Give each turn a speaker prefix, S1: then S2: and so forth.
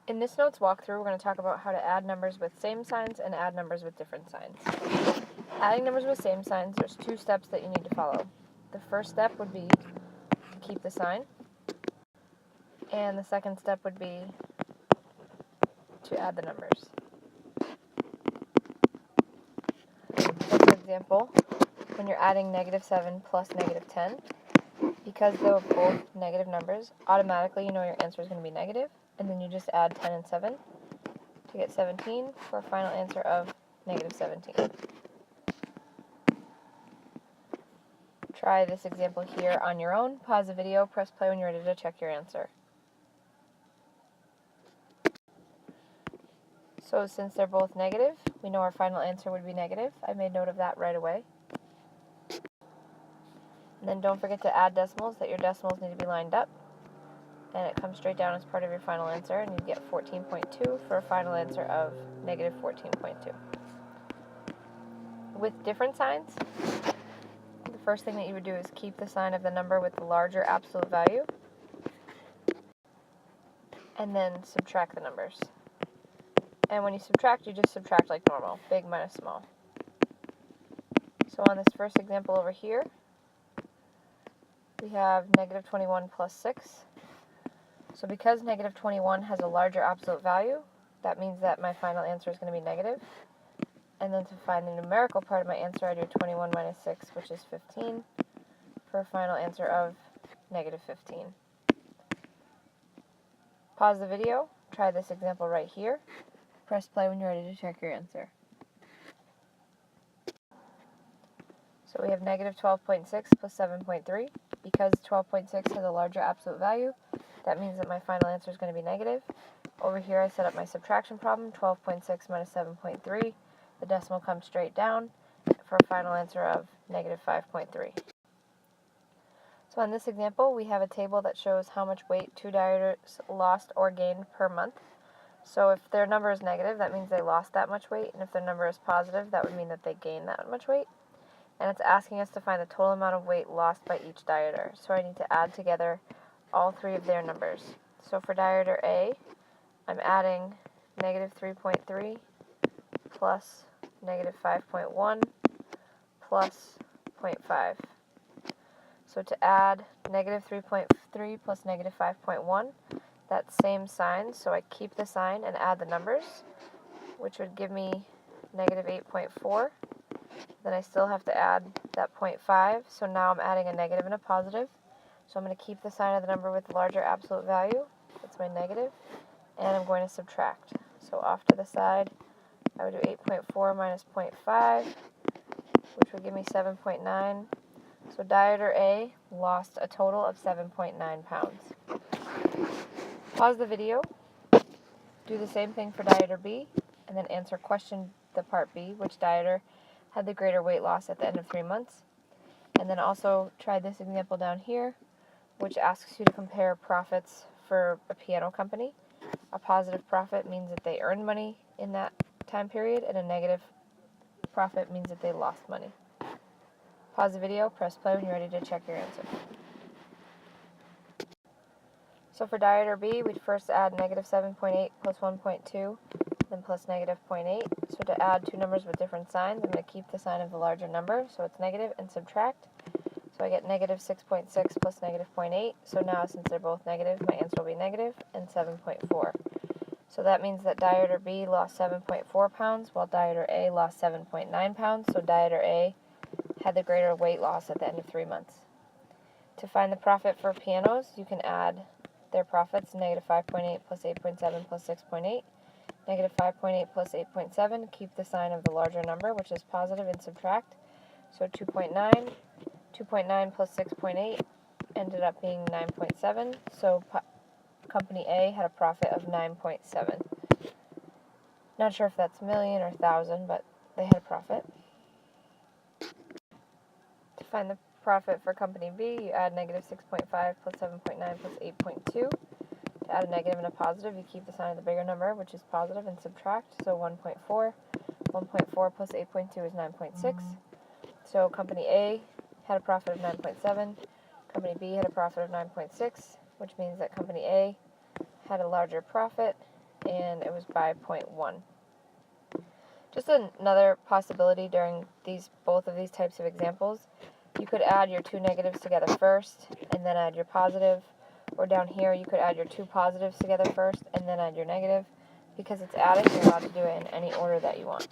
S1: In this notes walkthrough, we're going to talk about how to add numbers with same signs and add numbers with different signs. Adding numbers with same signs, there's two steps that you need to follow. The first step would be to keep the sign, and the second step would be to add the numbers. So for example, when you're adding -7 plus -10, because they're both negative numbers, automatically you know your answer is going to be negative, and then you just add 10 and 7 to get 17 for a final answer of -17. Try this example here on your own. Pause the video, press play when you're ready to check your answer. So since they're both negative, we know our final answer would be negative. I made note of that right away. And then don't forget to add decimals, that your decimals need to be lined up. And it comes straight down as part of your final answer, and you get 14.2 for a final answer of -14.2. With different signs, the first thing that you would do is keep the sign of the number with the larger absolute value, and then subtract the numbers. And when you subtract, you just subtract like normal, big minus small. So on this first example over here, we have -21 plus 6. So because -21 has a larger absolute value, that means that my final answer is going to be negative. And then to find the numerical part of my answer, I do 21 minus 6, which is 15, for a final answer of -15. Pause the video, try this example right here. Press play when you're ready to check your answer. So we have -12.6 plus 7.3. Because 12.6 has a larger absolute value, that means that my final answer is going to be negative. Over here I set up my subtraction problem, 12.6 minus 7.3. The decimal comes straight down for a final answer of -5.3. So in this example, we have a table that shows how much weight two dieters lost or gained per month. So if their number is negative, that means they lost that much weight, and if their number is positive, that would mean that they gained that much weight. And it's asking us to find the total amount of weight lost by each dieter. So I need to add together all three of their numbers. So for dieter A, I'm adding -3.3 plus -5.1 plus 0.5. So to add -3.3 plus -5.1, that's same sign, so I keep the sign and add the numbers, which would give me -8.4. Then I still have to add that 0.5, so now I'm adding a negative and a positive. So I'm going to keep the sign of the number with the larger absolute value, that's my negative, and I'm going to subtract. So off to the side, I would do 8.4 minus 0.5, which would give me 7.9. So dieter A lost a total of 7.9 pounds. Pause the video, do the same thing for dieter B, and then answer question the part B, which dieter had the greater weight loss at the end of 3 months. And then also try this example down here, which asks you to compare profits for a piano company. A positive profit means that they earned money in that time period, and a negative profit means that they lost money. Pause the video, press play when you're ready to check your answer. So for dieter B, we'd first add -7.8 plus 1.2, then plus -0.8. So to add two numbers with different signs, I'm going to keep the sign of the larger number, so it's negative, and subtract. So I get -6.6 plus -0.8. So now, since they're both negative, my answer will be negative, and 7.4. So that means that dieter B lost 7.4 pounds, while dieter A lost 7.9 pounds. So dieter A had the greater weight loss at the end of 3 months. To find the profit for pianos, you can add their profits, -5.8 plus 8.7 plus 6.8. -5.8 plus 8.7, keep the sign of the larger number, which is positive, and subtract. So 2.9, 2.9 plus 6.8 ended up being 9.7. So company A had a profit of 9.7. Not sure if that's million or thousand, but they had a profit. To find the profit for company B, you add -6.5 plus 7.9 plus 8.2. To add a negative and a positive, you keep the sign of the bigger number, which is positive, and subtract. So 1.4. 1.4 plus 8.2 is 9.6. So company A had a profit of 9.7. Company B had a profit of 9.6, which means that company A had a larger profit and it was by 0.1. Just another possibility during both of these types of examples, you could add your two negatives together first and then add your positive, or down here you could add your two positives together first and then add your negative. Because it's added, you're allowed to do it in any order that you want.